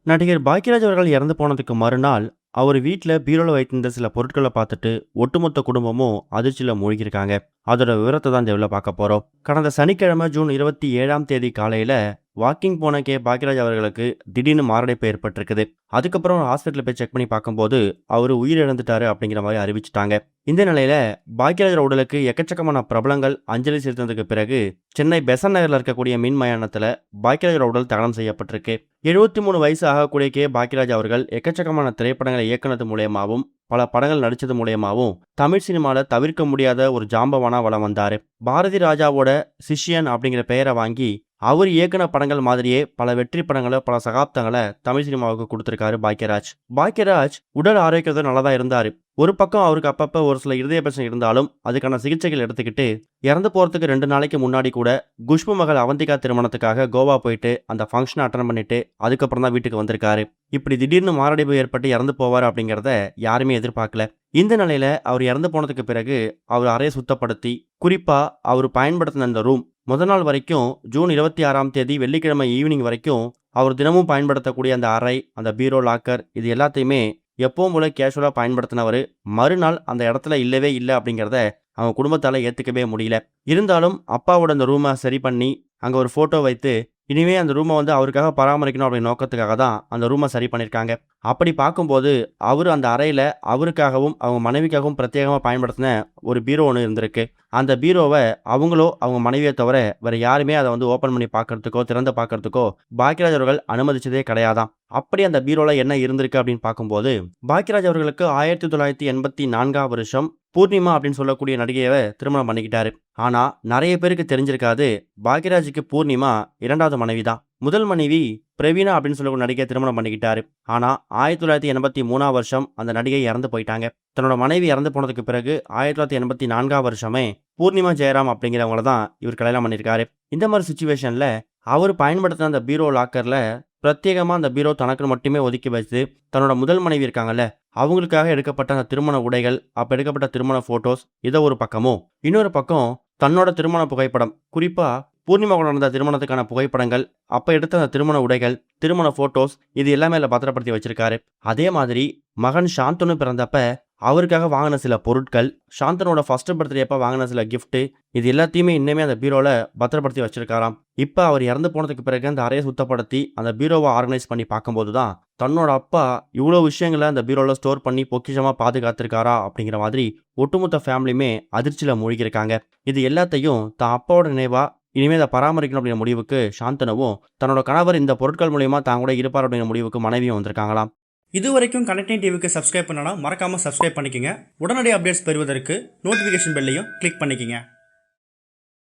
நடிகர் பாக்யராஜ் அவர்கள் இறந்து போனதுக்கு மறுநாள், அவர் வீட்ல பீரோல வைத்திருந்த சில பொருட்கள பார்த்துட்டு, ஒட்டுமொத்த குடும்பமும் அதிர்ச்சியில மூழ்கியிருக்காங்க. அதோட விவரத்த தான் இந்த வீடியோல பார்க்க போறோம். கடந்த சனிக்கிழமை ஜூன் 27ஆம் தேதி காலையில, வாக்கிங் போன பாக்யராஜ் அவர்களுக்கு திடீர்னு மாரடைப்பு ஏற்பட்டிருக்குது. அதுக்கப்புறம் ஹாஸ்பிட்டல்ல போய் செக் பண்ணி பார்க்கும்போது, அவரு உயிரிழந்துட்டாரு அப்படிங்கிற மாரி அறிவிச்சுட்டாங்க. இந்த நிலையில பாக்யராஜர் உடலுக்கு எக்கச்சக்கமான பிரபலங்கள் அஞ்சலி செலுத்தினதுக்கு பிறகு, சென்னை பெசன்ட் நகர்ல இருக்கக்கூடிய மின் மயானத்துல பாக்யராஜர் உடல் தகனம் செய்யப்பட்டிருக்கு. 73 வயசு ஆகக்கூடிய பாக்யராஜ் அவர்கள் எக்கச்சக்கமான திரைப்படங்களை இயக்குனது மூலியமாவும், பல படங்கள் நடிச்சது மூலியமாவும் தமிழ் சினிமால தவிர்க்க முடியாத ஒரு ஜாம்பவானா வலம் வந்தாரு. பாரதி ராஜாவோட சிஷ்யன் அப்படிங்கிற பெயரை வாங்கி அவர் இயக்குன படங்கள் மாதிரியே பல வெற்றி படங்களை, பல சகாப்தங்களை தமிழ் சினிமாவுக்கு கொடுத்திருக்காரு பாக்யராஜ். பாக்யராஜ் உடல் ஆரோக்கியத்தோட நல்லா தான் இருந்தாரு. ஒரு பக்கம் அவருக்கு அப்பப்ப ஒரு சில இருதய பிரச்சனை இருந்தாலும் அதுக்கான சிகிச்சைகள் எடுத்துக்கிட்டு இறந்து போறதுக்கு 2 நாளைக்கு முன்னாடி கூட குஷ்பு மகள் அவந்திகா திருமணத்துக்காக கோவா போயிட்டு அந்த ஃபங்க்ஷனை அட்டன் பண்ணிட்டு அதுக்கப்புறம் தான் வீட்டுக்கு வந்திருக்காரு. இப்படி திடீர்னு மாரடைப்பு ஏற்பட்டு இறந்து போவார் அப்படிங்கிறத யாருமே எதிர்பார்க்கல. இந்த நிலையில அவர் இறந்து போனதுக்கு பிறகு அவர் அறையை சுத்தப்படுத்தி, குறிப்பா அவர் பயன்படுத்தின அந்த ரூம் நாள் வரைக்கும் ஜூன் 26ஆம் தேதி வெள்ளிக்கிழமை ஈவினிங் வரைக்கும் அவர் தினமும் பயன்படுத்தக்கூடிய அந்த அறை, அந்த பீரோ, லாக்கர் இது எல்லாத்தையுமே எப்பவும் போல கேஷுவலா பயன்படுத்தினவர் மறுநாள் அந்த இடத்துல இல்லவே இல்லை அப்படிங்கிறத அவங்க குடும்பத்தால ஏத்துக்கவே முடியல. இருந்தாலும் அப்பாவோட அந்த ரூமை சரி பண்ணி அங்க ஒரு போட்டோ வைத்து இனிமே அந்த ரூமை அவருக்காக பராமரிக்கணும் அப்படிங்கிற நோக்கத்துக்காக தான் அந்த ரூமை சரி பண்ணியிருக்காங்க. அப்படி பார்க்கும்போது அவர் அந்த அறையில அவருக்காகவும் அவங்க மனைவிக்காகவும் பிரத்யேகமாக பயன்படுத்தின ஒரு பீரோ ஒன்று இருந்திருக்கு. அந்த பீரோவை அவங்களோ அவங்க மனைவியை தவிர வேற யாருமே அதை ஓப்பன் பண்ணி பார்க்கறதுக்கோ திறந்து பார்க்கறதுக்கோ பாக்யராஜ் அவர்கள் அனுமதிச்சதே கிடையாதாம். அப்படி அந்த பீரோல என்ன இருந்திருக்கு அப்படின்னு பார்க்கும்போது, பாக்யராஜ் அவர்களுக்கு 1984ஆம் வருஷம் பூர்ணிமா அப்படின்னு சொல்லக்கூடிய நடிகையை திருமணம் பண்ணிக்கிட்டாரு. ஆனா நிறைய பேருக்கு தெரிஞ்சிருக்காது, பாக்யராஜுக்கு பூர்ணிமா 2வது மனைவி தான். முதல் மனைவி பிரவீனா அப்படின்னு சொல்லக்கூடிய நடிகையை திருமணம் பண்ணிக்கிட்டாரு. ஆனா 1983ஆம் வருஷம் அந்த நடிகை இறந்து போயிட்டாங்க. தன்னோட மனைவி இறந்து போனதுக்கு பிறகு 1984ஆம் வருஷமே பூர்ணிமா ஜெயராம் அப்படிங்கிறவங்கள தான் இவர் கல்யாணம் பண்ணியிருக்காரு. இந்த மாதிரி சுச்சுவேஷன்ல அவர் பயன்படுத்தின அந்த பீரோ லாக்கர்ல பிரத்யேகமா அந்த பீரோ தனக்கு மட்டுமே ஒதுக்கி வச்சு தன்னோட முதல் மனைவி இருக்காங்கல்ல அவங்களுக்காக எடுக்கப்பட்ட அந்த திருமண உடைகள், அப்ப எடுக்கப்பட்ட திருமண போட்டோஸ் இதை ஒரு பக்கமும், இன்னொரு பக்கம் தன்னோட திருமண புகைப்படம், குறிப்பா பூர்ணிமா கூட நடந்த திருமணத்துக்கான புகைப்படங்கள், அப்ப எடுத்த அந்த திருமண உடைகள், திருமண போட்டோஸ் இது எல்லாமே அதில் பத்திரப்படுத்தி வச்சிருக்காரு. அதே மாதிரி மகன் சாந்தனு பிறந்தப்ப அவருக்காக வாங்கின சில பொருட்கள், சாந்தனோட ஃபர்ஸ்ட் பர்த்டே அப்ப வாங்கின சில கிஃப்ட் இது எல்லாத்தையுமே இன்னுமே அந்த பீரோல பத்திரப்படுத்தி வச்சிருக்காராம். இப்ப அவர் இறந்து போனதுக்கு பிறகு அந்த அறையை சுத்தப்படுத்தி அந்த பீரோவை ஆர்கனைஸ் பண்ணி பார்க்கும்போது தான் தன்னோட அப்பா இவ்வளவு விஷயங்களை அந்த பீரோல ஸ்டோர் பண்ணி பொக்கிஷமா பாதுகாத்திருக்காரா அப்படிங்கிற மாதிரி ஒட்டுமொத்த ஃபேமிலியுமே அதிர்ச்சியில மூழ்கியிருக்காங்க. இது எல்லாத்தையும் தான் அப்பாவோட நினைவா இனிமேல் அதை பராமரிக்கணும் அப்படிங்கிற முடிவுக்கு சாந்தனவும், தன்னோட கணவர் இந்த பொருட்கள் மூலியமா தான் கூட இருப்பார் அப்படிங்கிற முடிவுக்கு மனைவியும் வந்திருக்காங்களாம். இது வரைக்கும் கனெக்டிங் டிவிக்கு சப்ஸ்கிரைப் பண்ணனா மறக்காம சப்ஸ்கிரைப் பண்ணிக்கங்க. உடனடி அப்டேட்ஸ் பெறுவதற்கு நோட்டிஃபிகேஷன் பெல்லையும் கிளிக் பண்ணிக்கங்க.